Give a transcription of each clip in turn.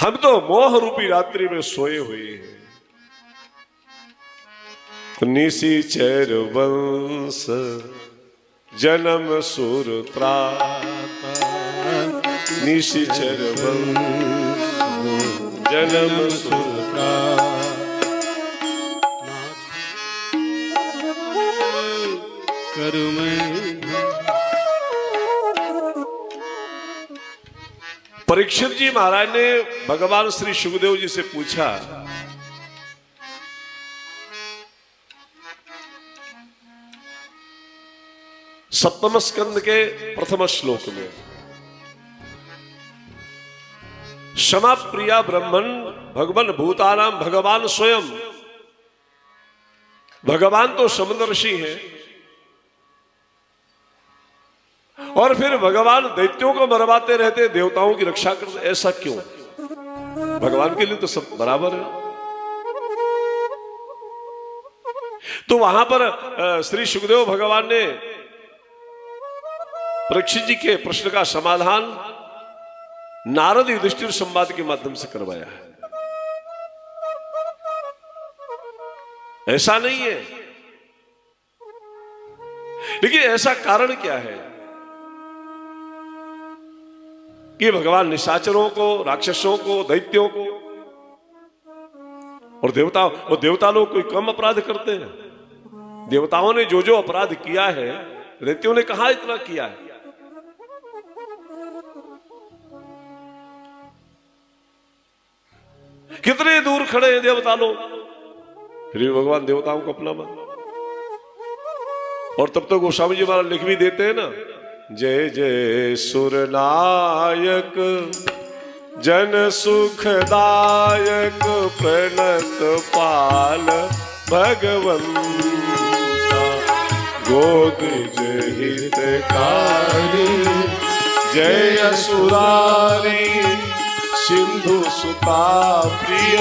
हम तो मोह रूपी रात्रि में सोए हुए हैं। निशिचर वंश जन्म सुर त्राता, निशिचर वंश जन्म सुर त्राता। परीक्षित जी महाराज ने भगवान श्री सुखदेव जी से पूछा, सप्तम स्कंद के प्रथम श्लोक में, क्षमा प्रिया ब्रह्मन भगवान भूतानाम, भगवान स्वयं, भगवान तो समुद्रषि हैं और फिर भगवान दैत्यों को मरवाते रहते, देवताओं की रक्षा करते, ऐसा क्यों? भगवान के लिए तो सब बराबर है। तो वहां पर श्री सुखदेव भगवान ने परीक्षित जी के प्रश्न का समाधान नारद युधिष्ठिर संवाद के माध्यम से करवाया है। ऐसा नहीं है, लेकिन ऐसा कारण क्या है कि भगवान निशाचरों को, राक्षसों को, दैत्यों को और देवता लोग कोई कम अपराध करते हैं? देवताओं ने जो जो अपराध किया है, दैत्यों ने कहां इतना किया है? कितने दूर खड़े हैं देवता लोग, फिर भी भगवान देवताओं को अपना मान। और तब तो गोस्वामी जी महाराज लिख भी देते हैं ना, जय जय सुरनायक जन सुखदायक प्रणत पाल भगवंता, गोदिज हितकारी जय असुरारी, सिंधु सुता प्रिय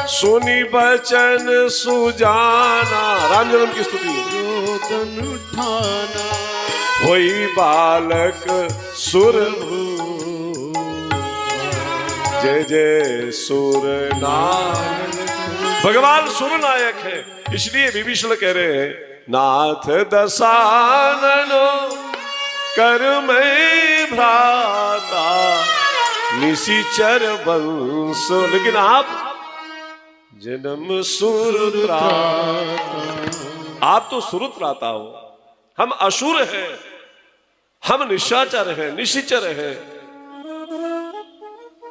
सुनी बचन सुजाना, राम जन्म की स्तुति, होई बालक सुर, जय जय सुरनायक। भगवान सुरनायक है, इसलिए विभीषण कह रहे हैं, नाथ दशाननो कर में भ्राता, निशिचर वंश, लेकिन आप जन्म सुरत्राता, आप तो सुरत्राता हो, हम असुर हैं, हम निशाचर हैं, निशिचर हैं।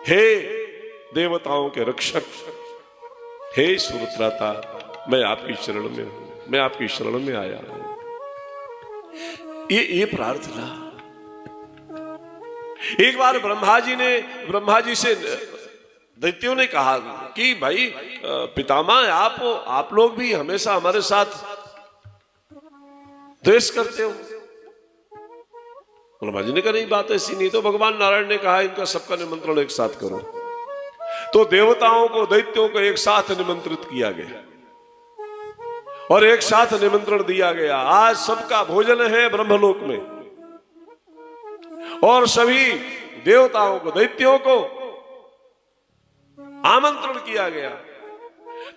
हे देवताओं के रक्षक, हे सुरत्राता, मैं आपकी शरण में हूं, मैं आपकी शरण में आया हूं। ये प्रार्थना। एक बार ब्रह्मा जी से दैत्यों ने कहा कि भाई पितामह, आप लोग भी हमेशा हमारे साथ द्वेष करते हो। ब्रह्मा जी ने कहा नहीं, बात ऐसी नहीं। तो भगवान नारायण ने कहा, इनका सबका निमंत्रण एक साथ करो। तो देवताओं को, दैत्यों को एक साथ निमंत्रित किया गया और एक साथ निमंत्रण दिया गया। आज सबका भोजन है ब्रह्मलोक में और सभी देवताओं को, दैत्यों को आमंत्रण किया गया।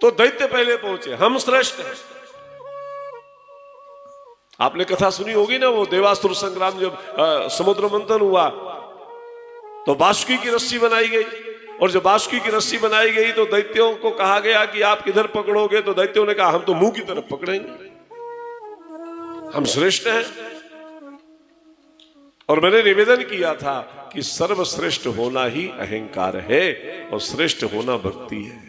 तो दैत्य पहले पहुंचे, हम श्रेष्ठ हैं। आपने कथा सुनी होगी ना, वो देवासुर संग्राम, जब समुद्र मंथन हुआ तो बासुकी की रस्सी बनाई गई, और जब बासुकी की रस्सी बनाई गई तो दैत्यों को कहा गया कि आप किधर पकड़ोगे? तो दैत्यों ने कहा, हम तो मुंह की तरफ पकड़ेंगे, हम श्रेष्ठ हैं। और मैंने निवेदन किया था कि सर्वश्रेष्ठ होना ही अहंकार है और श्रेष्ठ होना भक्ति है।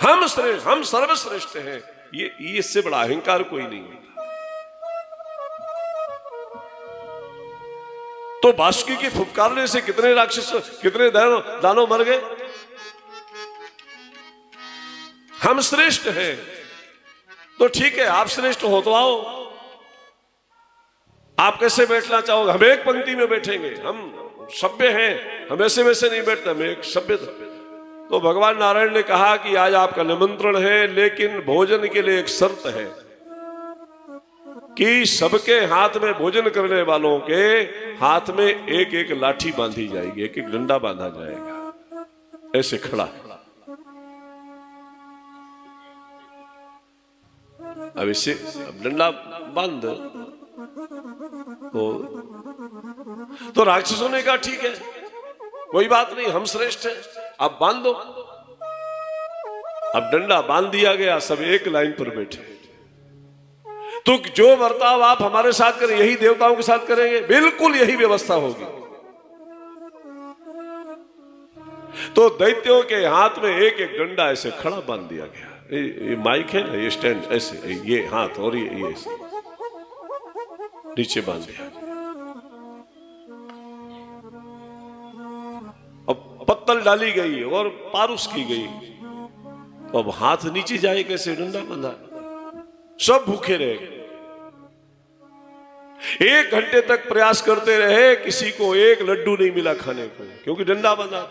हम श्रेष्ठ, हम सर्वश्रेष्ठ हैं, ये इससे बड़ा अहंकार कोई नहीं होता। तो बासुकी के फुफकारने से कितने राक्षस, कितने दानव मर गए। हम श्रेष्ठ हैं तो ठीक है, आप श्रेष्ठ हो तो आओ। आप कैसे बैठना चाहोगे? हम एक पंक्ति में बैठेंगे, हम सभ्य हैं, हम ऐसे वैसे नहीं बैठते, हम एक सभ्य। तो भगवान नारायण ने कहा कि आज आपका निमंत्रण है, लेकिन भोजन के लिए एक शर्त है कि सबके हाथ में भोजन करने वालों के हाथ में एक एक लाठी बांधी जाएगी, एक एक डंडा बांधा जाएगा, ऐसे खड़ा। अब इसे डंडा बांध तो राक्षसों ने कहा ठीक है, कोई बात नहीं, हम श्रेष्ठ हैं, आप बांध दो। अब डंडा बांध दिया गया, सब एक लाइन पर बैठे। तो जो बर्ताव आप हमारे साथ करें यही देवताओं के साथ करेंगे, बिल्कुल यही व्यवस्था होगी। तो दैत्यों के हाथ में एक एक डंडा ऐसे खड़ा बांध दिया गया। ये माइक है ना, ये स्टैंड ऐसे, ये हाथ और ये ऐसे नीचे बांध दिया। अब पत्तल डाली गई और पारुस की गई। तो अब हाथ नीचे जाए कैसे, डंडा बंधा, सब भूखे रहे। 1 घंटे तक प्रयास करते रहे, किसी को एक लड्डू नहीं मिला खाने को, क्योंकि डंडा बंधा।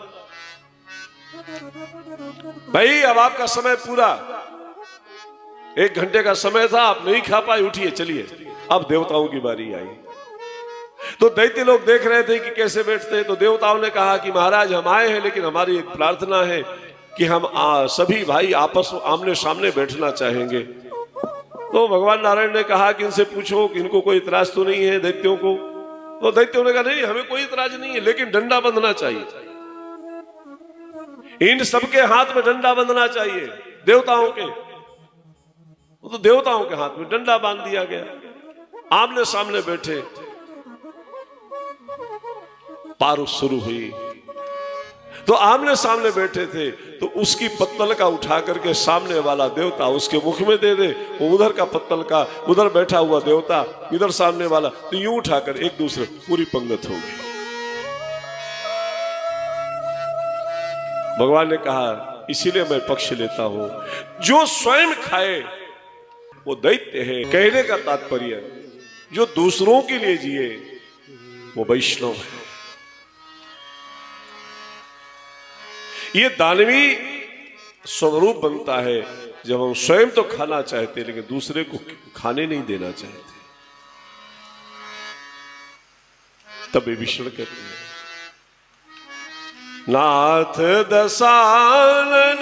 भाई अब आपका समय पूरा, 1 घंटे का समय था, आप नहीं खा पाए, उठिए चलिए। अब देवताओं की बारी आई। तो दैत्य लोग देख रहे थे कि कैसे बैठते हैं। तो देवताओं ने कहा कि महाराज हम आए हैं, लेकिन हमारी एक प्रार्थना है कि हम सभी भाई आपस में आमने सामने बैठना चाहेंगे। तो भगवान नारायण ने कहा कि इनसे पूछो कि इनको कोई इतराज तो नहीं है दैत्यों को। तो दैत्यों ने कहा नहीं, हमें कोई इतराज नहीं है, लेकिन डंडा बंधना चाहिए, इन सबके हाथ में डंडा बंधना चाहिए, देवताओं के। तो देवताओं के हाथ में डंडा बांध दिया गया, आमने सामने बैठे। पारुस शुरू हुई। तो आमने सामने बैठे थे, तो उसकी पत्तल का उठा करके सामने वाला देवता उसके मुख में दे दे, वो उधर का पत्तल का, उधर बैठा हुआ देवता, इधर सामने वाला, तो यूं उठाकर एक दूसरे पूरी पंगत हो गई। भगवान ने कहा इसीलिए मैं पक्ष लेता हूं, जो स्वयं खाए वो दैत्य है। कहने का तात्पर्य, जो दूसरों के लिए जिए वो वैष्णव है। ये दानवी स्वरूप बनता है जब हम स्वयं तो खाना चाहते लेकिन दूसरे को खाने नहीं देना चाहते, तब विभीषण कहते हैं नाथ दशानन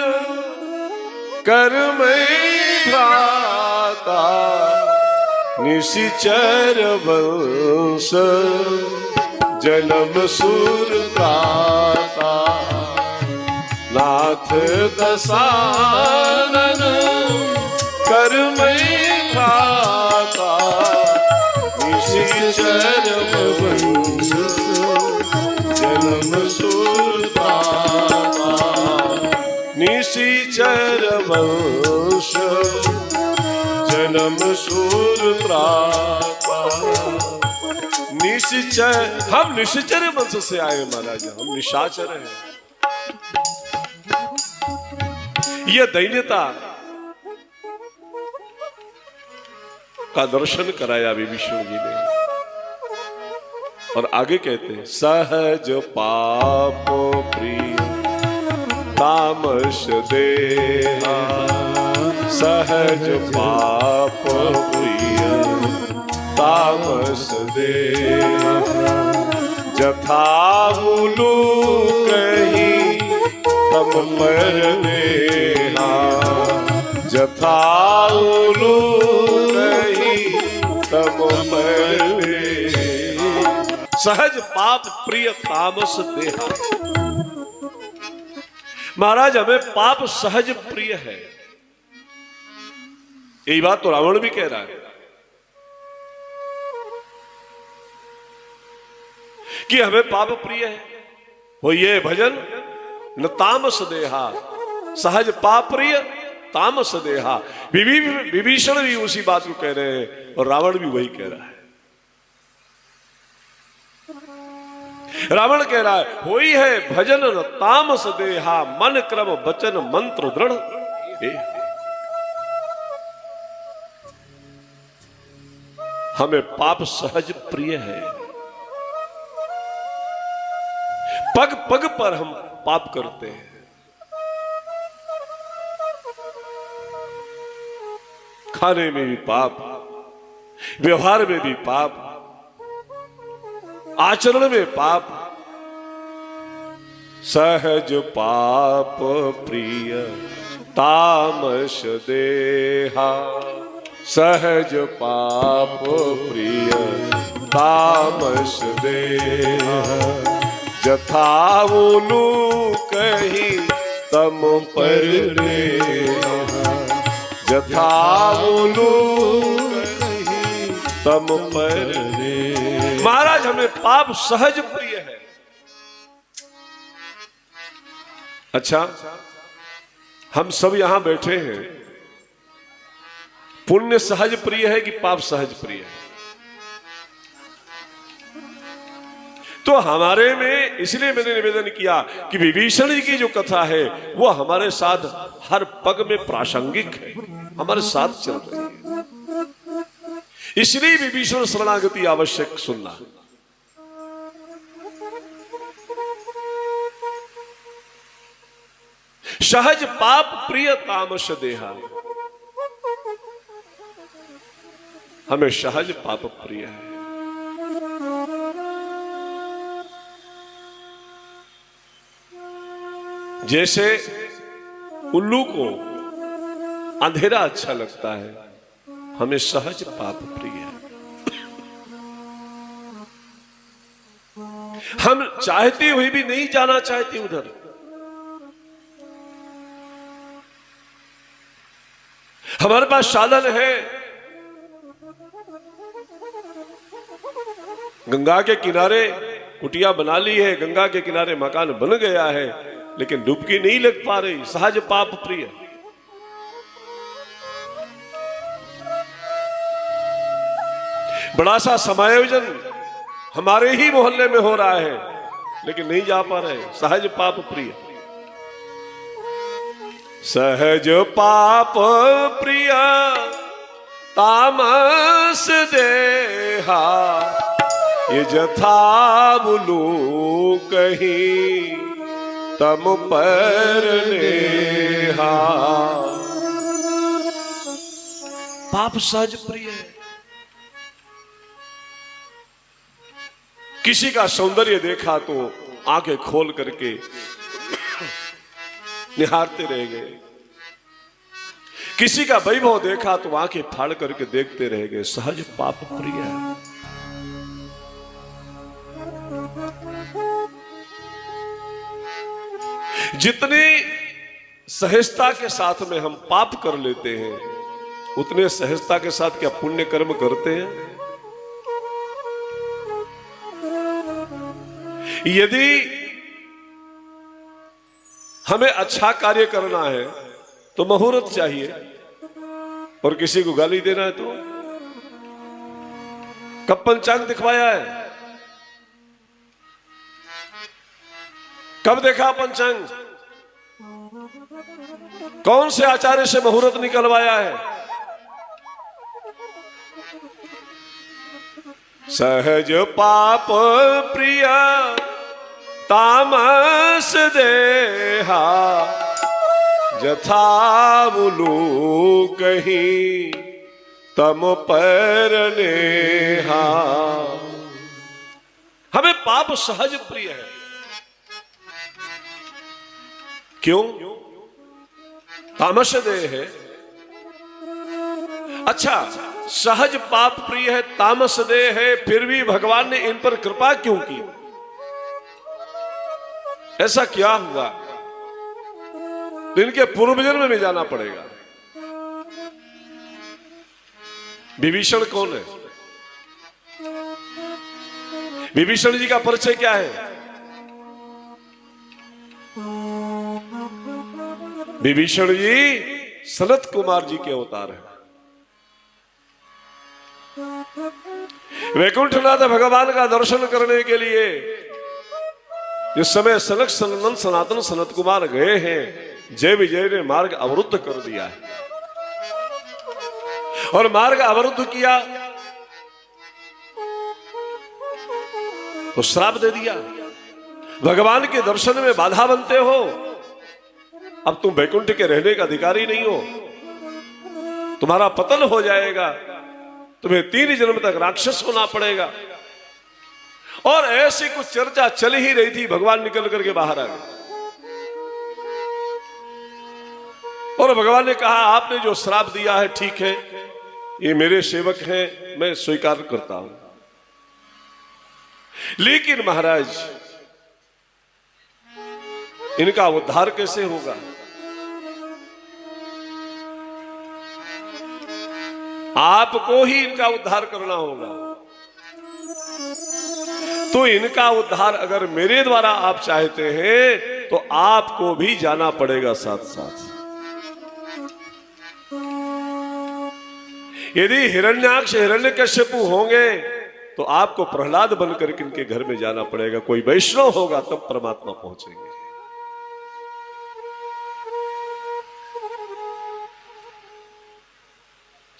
कर्मै भ्राता निशिचर वंश जन्म सुरताता। नाथ दशानन कर्मै भ्राता निशिचर वंश जन्म सुरताता। निशिचर वंश जन्म सुरताता। निशिचर, हम निशिचर वंश से आए महाराज, हम निशाचर हैं। यह दैन्यता का दर्शन कराया विभीषण जी ने। और आगे कहते हैं सहज पाप प्रिय तामस देहा। सहज पाप प्रिय तामस देहा। जथा मुलुक कही तम पर देहा। जथा मुलुक कही तम पर देहा। सहज पाप प्रिय तामस देहा। महाराज हमें पाप सहज प्रिय है, यही बात तो रावण भी कह रहा है कि हमें पाप प्रिय है। वो ये भजन न तामस देहा। सहज पाप प्रिय तामस देहा। विभीषण भी उसी बात को कह रहे हैं और रावण भी वही कह रहा है। रावण कह रहा है होई है भजन न तामस देहा। मन क्रम वचन मंत्र दृढ़। हमें पाप सहज प्रिय है। पग पग पर हम पाप करते हैं। खाने में भी पाप, व्यवहार में भी पाप, आचरण में पाप। सहज पाप प्रिय तामस देहा, सहज पाप प्रिय तामस देहा। जथा उनु कही तम पर रेहा, जथा उनु कही तम पर रे। महाराज हमें पाप सहज प्रिय है। अच्छा, हम सब यहां बैठे हैं, पुण्य सहज प्रिय है कि पाप सहज प्रिय है? तो हमारे में, इसलिए मैंने निवेदन किया कि विभीषण जी की जो कथा है वो हमारे साथ हर पग में प्रासंगिक है, हमारे साथ चल रही है। इसलिए विभीषण शरणागति आवश्यक सुनना। सहज पाप प्रिय तामस देहा, हमें सहज पाप प्रिय है। जैसे उल्लू को अंधेरा अच्छा लगता है, हमें सहज पाप प्रिय है। हम चाहते हुए भी नहीं जाना चाहते उधर। हमारे पास साधन है, गंगा के किनारे कुटिया बना ली है, गंगा के किनारे मकान बन गया है, लेकिन डुबकी नहीं लग पा रही। सहज पाप प्रिय। बड़ा सा समायोजन हमारे ही मोहल्ले में हो रहा है, लेकिन नहीं जा पा रहे। सहज पाप प्रिय। सहज पाप प्रिय तामस देहा, ये जथा बुलू कहीं तम पर नेहा। पाप सहज प्रिय है। किसी का सौंदर्य देखा तो आंखें खोल करके निहारते रह गए, किसी का वैभव देखा तो आंखें फाड़ करके देखते रह गए। सहज पाप प्रिय है। जितनी सहजता के साथ में हम पाप कर लेते हैं, उतने सहजता के साथ क्या पुण्य कर्म करते हैं? यदि हमें अच्छा कार्य करना है तो मुहूर्त चाहिए, और किसी को गाली देना है तो कब पंचांग दिखवाया है? कब देखा पंचांग? कौन से आचार्य से मुहूर्त निकलवाया है? सहज पाप प्रिय तामस देहा, जथा बुलू कहीं तम पर नेहा। हमें पाप सहज प्रिय है। क्यों? तामस देह है। अच्छा, सहज पाप प्रिय है, तामस देह है, फिर भी भगवान ने इन पर कृपा क्यों की? ऐसा क्या हुआ? तो इनके पूर्व जन्म में जाना पड़ेगा। विभीषण कौन है? विभीषण जी का परिचय क्या है? विभीषण जी सनत कुमार जी के अवतार हैं। वैकुंठनाथ भगवान का दर्शन करने के लिए जिस समय सनक सनंदन सनातन सनत कुमार गए हैं, जय विजय ने मार्ग अवरुद्ध कर दिया है। और मार्ग अवरुद्ध किया तो श्राप दे दिया, भगवान के दर्शन में बाधा बनते हो, अब तुम वैकुंठ के रहने का अधिकारी नहीं हो, तुम्हारा पतन हो जाएगा। तुम्हें 3 जन्म तक राक्षस होना पड़ेगा। और ऐसी कुछ चर्चा चल ही रही थी, भगवान निकल करके बाहर आ गए और भगवान ने कहा आपने जो श्राप दिया है ठीक है, ये मेरे सेवक हैं, मैं स्वीकार करता हूं, लेकिन महाराज इनका उद्धार कैसे होगा? आपको ही इनका उद्धार करना होगा। तो इनका उद्धार अगर मेरे द्वारा आप चाहते हैं तो आपको भी जाना पड़ेगा साथ साथ। यदि हिरण्याक्ष हिरण्यकश्यपु होंगे तो आपको प्रहलाद बनकर के इनके घर में जाना पड़ेगा। कोई वैष्णव होगा तब परमात्मा पहुंचेंगे।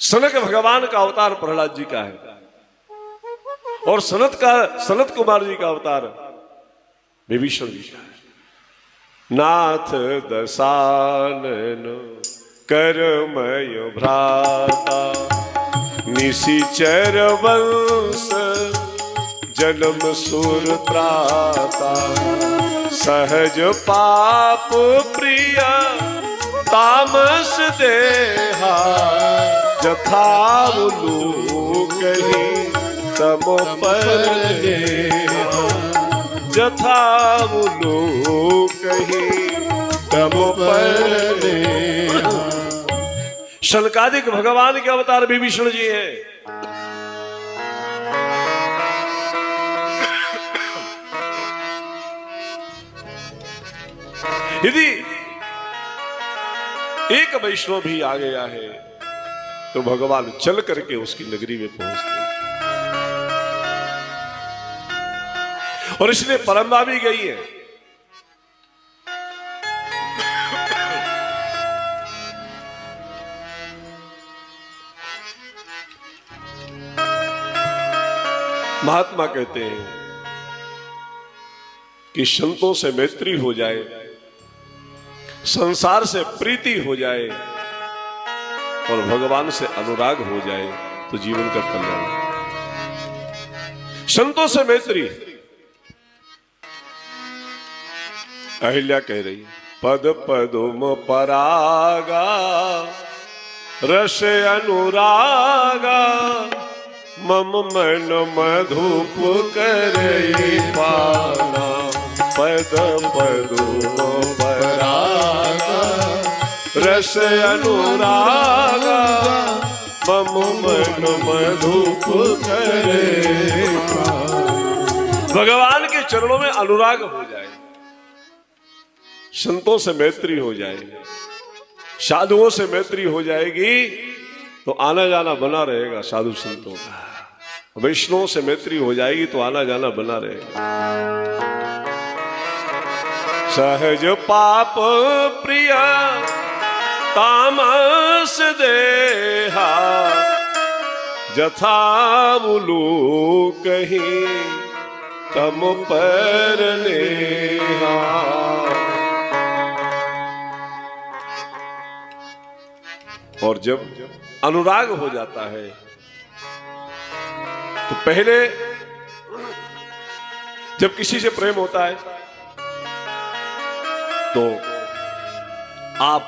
सनक भगवान का अवतार प्रहलाद जी का है और सनत कुमार जी का अवतार विभीषण जी का है। नाथ दशानन करमय भ्राता निशिचर वंश जन्म सुर त्राता सहज पाप प्रिय तामस देहा जथा कही तम पर जथा कही तम पर। शनकादिक भगवान के अवतार विभीषण जी हैं। यदि एक वैष्णव भी आ गया है तो भगवान चल करके उसकी नगरी में पहुंचते हैं। और इसलिए परंपरा भी गई है। महात्मा कहते हैं कि संतों से मैत्री हो जाए, संसार से प्रीति हो जाए और भगवान से अनुराग हो जाए तो जीवन का कल्याण। संतों से मैत्री। अहिल्या कह रही है पद पदुम परागा रस अनुरागा मम मन मधुप करई पाना पद पदुम परागा रस अनुरागा मम मन मधुप करे। भगवान के चरणों में अनुराग हो जाए, संतों से मैत्री हो जाए, साधुओं से मैत्री हो जाएगी तो आना जाना बना रहेगा। साधु संतों का वैष्णव से मैत्री हो जाएगी तो आना जाना बना रहेगा। सहज पाप प्रिय तामस देहा जथा कहीं तम पर नेहा। और जब अनुराग हो जाता है तो पहले जब किसी से प्रेम होता है तो आप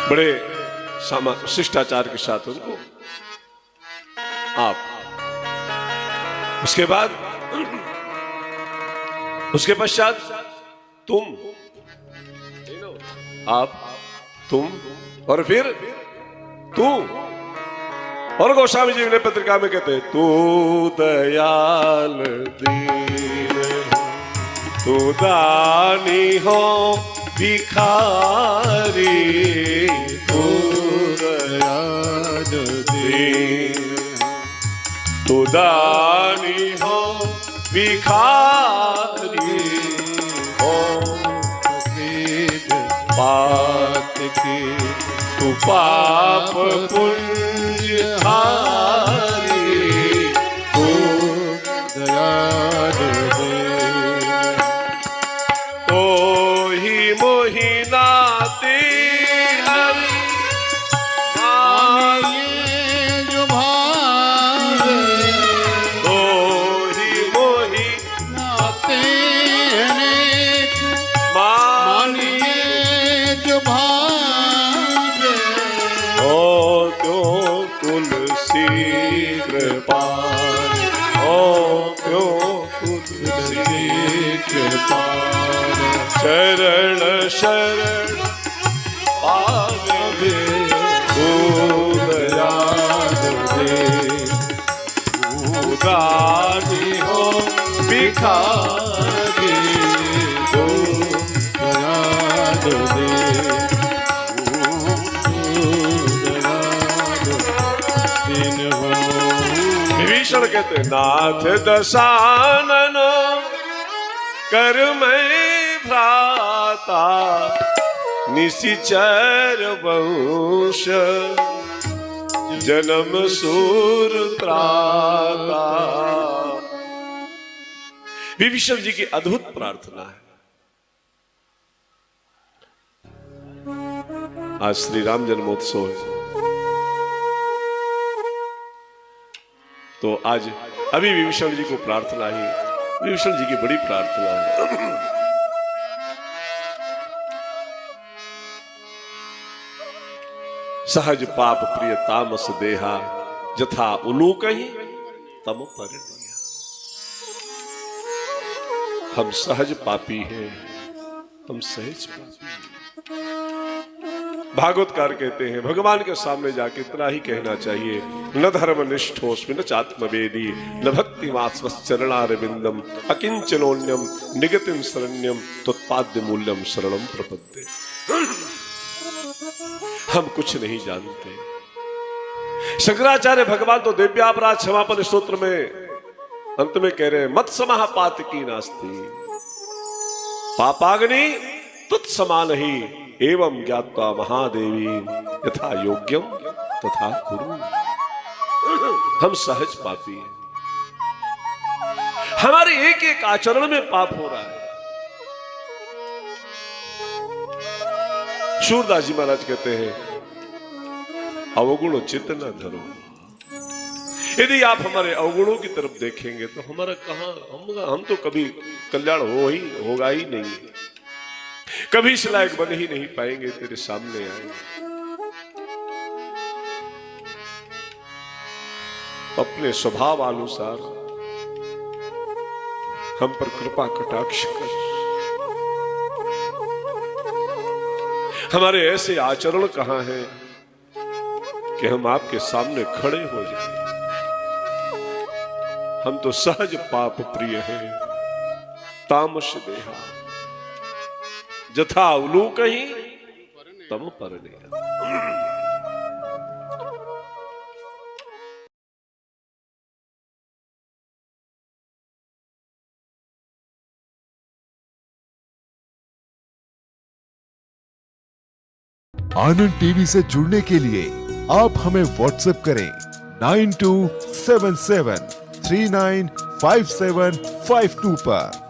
बड़े शिष्टाचार के साथ उनको आप उसके पश्चात तुम आप तुम और फिर तू। और गोस्वामी जी ने पत्रिका में कहते तू दयाल दीन तू दानी हो भिखारी तू दयाल दीन तू दानी हो भिखारी हो पाप की तू पाप पुण्य हारी तू दयाल दे तो ही मोहिनाती हरि शरण शरण पावे तू दयाल दे, उदारी हो भिखारी तू दयाल दे, विभीषण कहते नाथ दशानन कर मैं भ्राता, निशिचर वंश जन्म सूर त्राता। विभीषण जी की अद्भुत प्रार्थना है। आज श्री राम जन्मोत्सव है, तो आज अभी विभीषण जी को प्रार्थना ही, विभीषण जी की बड़ी प्रार्थना है। सहज पाप प्रिय तामस देहा, जथा उलूक ही तम पर दिया। हम सहज पापी हैं, हम सहज पापी हैं। भागवतकार कहते हैं भगवान के सामने जाके इतना ही कहना चाहिए, न धर्म निष्ठोस्मि न चात्मवेदी, न भक्ति मास्वश्चरणारविंदम, अकिंचनोन्यम निगतिम शरण्यम त्वत्पाद्य मूल्यम शरणम प्रपद्ये। हम कुछ नहीं जानते। शंकराचार्य भगवान तो दिव्यापराध क्षमापन स्तोत्र में अंत में कह रहे हैं मत समाह पातकी नास्ति, पापाग्नि तुत्समान ही एवं ज्ञात्वा महादेवी यथा योग्यम तथा कुरु। हम सहज पापी हैं, हमारे एक एक आचरण में पाप हो रहा है। सूरदास जी महाराज कहते हैं अवगुण चित्त न धरो। यदि आप हमारे अवगुणों की तरफ देखेंगे तो हमारा कहां, हम तो कभी कल्याण होगा ही नहीं, कभी इस लायक बन ही नहीं पाएंगे तेरे सामने आए। अपने स्वभाव अनुसार हम पर कृपा कटाक्ष कर, हमारे ऐसे आचरण कहां हैं कि हम आपके सामने खड़े हो जाएं। हम तो सहज पाप प्रिय हैं, तामस देहा, जथा उलूक ही तम पर नहीं। आनंद टीवी से जुड़ने के लिए आप हमें व्हाट्सएप करें 9277395752 पर।